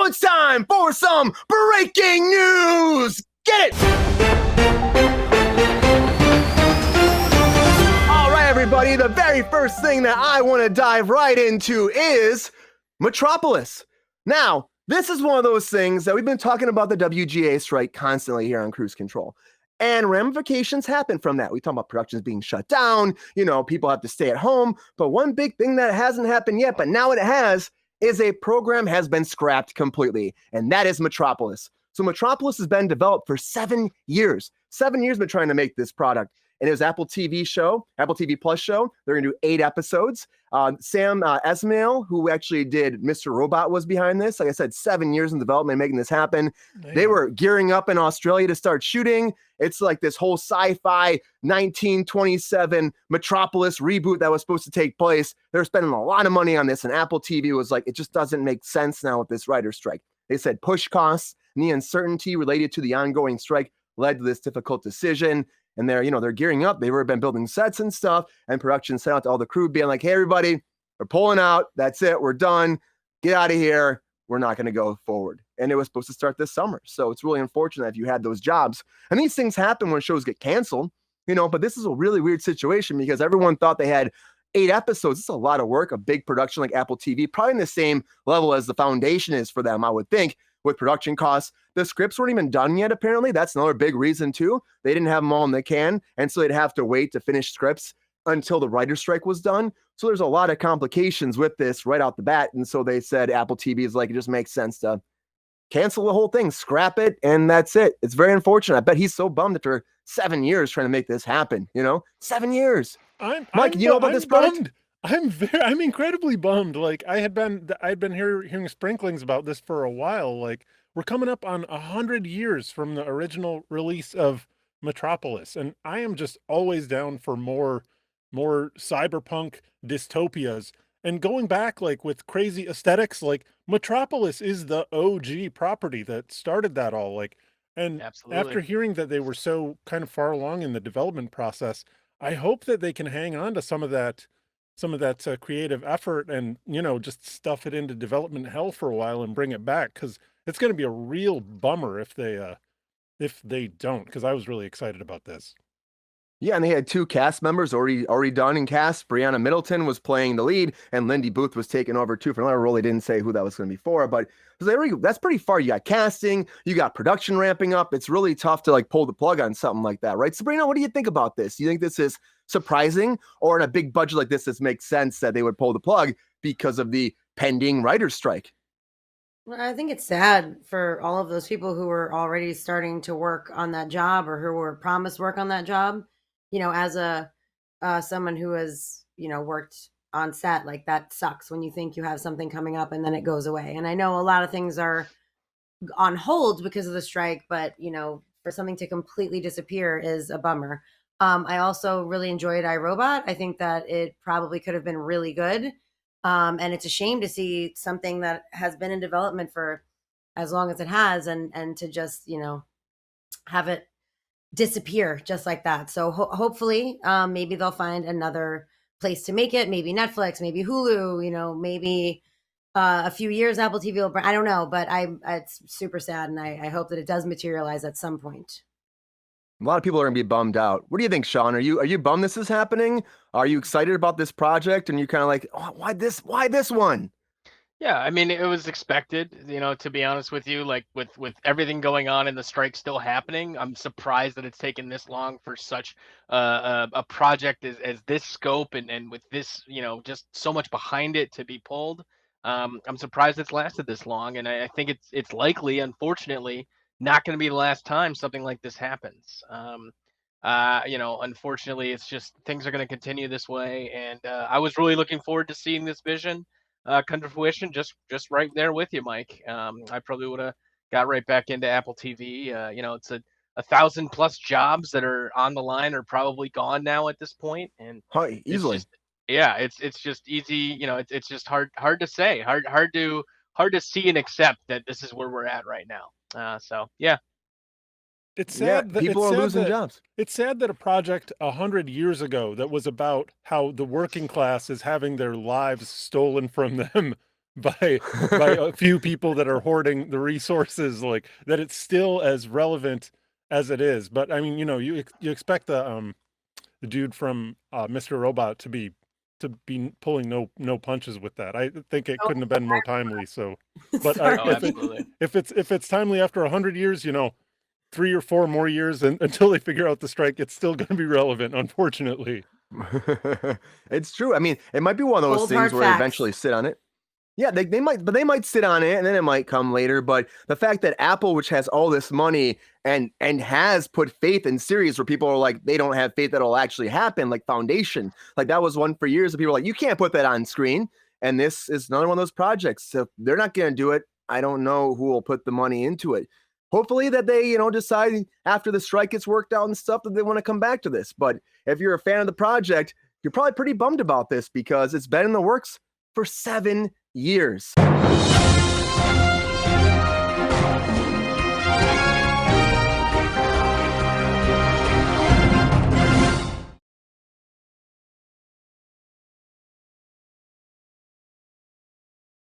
Now it's time for some breaking news. Get it! All right, everybody. The very first thing that I want to dive right into is Metropolis. Now, this is one of those things that we've been talking about the WGA strike constantly here on Cruise Control. And ramifications happen from that. We talk about productions being shut down, people have to stay at home. But one big thing that hasn't happened yet, but now it has, is a program has been scrapped completely, and that is Metropolis. So Metropolis has been developed for 7 years. 7 years been trying to make this product. And it was Apple TV Plus show. They're going to do 8 episodes. Sam Esmail, who actually did Mr. Robot, was behind this. Like I said, 7 years in development making this happen. Damn. They were gearing up in Australia to start shooting. It's like this whole sci-fi 1927 Metropolis reboot that was supposed to take place. They're spending a lot of money on this, and Apple TV was like, it just doesn't make sense now with this writer's strike. They said push costs and the uncertainty related to the ongoing strike led to this difficult decision. And they're gearing up. They've already been building sets and stuff, and production sent out to all the crew being like, hey, everybody, we're pulling out. That's it. We're done. Get out of here. We're not going to go forward. And it was supposed to start this summer. So it's really unfortunate if you had those jobs. And these things happen when shows get canceled, but this is a really weird situation because everyone thought they had 8 episodes. It's a lot of work, a big production like Apple TV, probably in the same level as the Foundation is for them, I would think, with production costs. The scripts weren't even done yet, apparently. That's another big reason, too. They didn't have them all in the can, and so they'd have to wait to finish scripts until the writer's strike was done. So there's a lot of complications with this right out the bat, and so they said Apple TV is like, it just makes sense to cancel the whole thing, scrap it, and that's it. It's very unfortunate. I bet he's so bummed after 7 years trying to make this happen, 7 years. Mike, you know about this product? I'm incredibly bummed. Like I'd been hearing sprinklings about this for a while. Like we're coming up on 100 years from the original release of Metropolis, and I am just always down for more cyberpunk dystopias. And going back, like with crazy aesthetics, like Metropolis is the OG property that started that all. Like, and Absolutely. After hearing that they were so kind of far along in the development process, I hope that they can hang on to some of that creative effort and, just stuff it into development hell for a while and bring it back. Cause it's going to be a real bummer if they don't, cause I was really excited about this. Yeah, and they had 2 cast members already done in cast. Brianna Middleton was playing the lead, and Lindy Booth was taking over too for another role. They didn't say who that was going to be for, but that's pretty far. You got casting, you got production ramping up. It's really tough to pull the plug on something like that, right? Sabrina, what do you think about this? Do you think this is surprising, or in a big budget like this makes sense that they would pull the plug because of the pending writer's strike? Well, I think it's sad for all of those people who were already starting to work on that job or who were promised work on that job. As someone who has, worked on set, like that sucks when you think you have something coming up and then it goes away. And I know a lot of things are on hold because of the strike, but, for something to completely disappear is a bummer. I also really enjoyed iRobot. I think that it probably could have been really good. And it's a shame to see something that has been in development for as long as it has and to just, have it disappear just like that. So hopefully maybe they'll find another place to make it. Maybe Netflix, maybe Hulu, maybe a few years Apple TV will I don't know, but it's super sad. And I hope that it does materialize at some point. A lot of people are gonna be bummed out. What do you think, Sean? Are you bummed this is happening? Are you excited about this project? And you kind of like, oh, why this one? Yeah, I mean, it was expected, to be honest with you, like with everything going on and the strike still happening. I'm surprised that it's taken this long for such a project as this scope and with this, just so much behind it to be pulled. I'm surprised it's lasted this long, and I think it's likely, unfortunately, not going to be the last time something like this happens. Unfortunately, it's just things are going to continue this way, and I was really looking forward to seeing this vision come to fruition, just right there with you, Mike. I probably would have got right back into Apple TV. It's 1,000+ jobs that are on the line are probably gone now at this point, and easily. It's just easy. It's just hard to say, hard to see and accept that this is where we're at right now. So yeah. It's sad that people are losing jobs. It's sad that a project 100 years ago that was about how the working class is having their lives stolen from them by a few people that are hoarding the resources, like that it's still as relevant as it is. But I mean, you expect the dude from Mr. Robot to be pulling no punches with that. I think it couldn't have been more timely. So, but Sorry. Oh, absolutely. if it's timely after 100 years, 3 or 4 more years until they figure out the strike, it's still going to be relevant, unfortunately. It's true. I mean, it might be one of those Cold, things hard where they facts. eventually sit on it. Yeah, they might sit on it and then it might come later. But the fact that Apple, which has all this money and has put faith in series where people are like, they don't have faith that it'll actually happen, like Foundation. Like that was one for years that people were like, you can't put that on screen. And this is another one of those projects. So if they're not going to do it, I don't know who will put the money into it. Hopefully that they, decide after the strike gets worked out and stuff that they want to come back to this. But if you're a fan of the project, you're probably pretty bummed about this because it's been in the works for 7 years.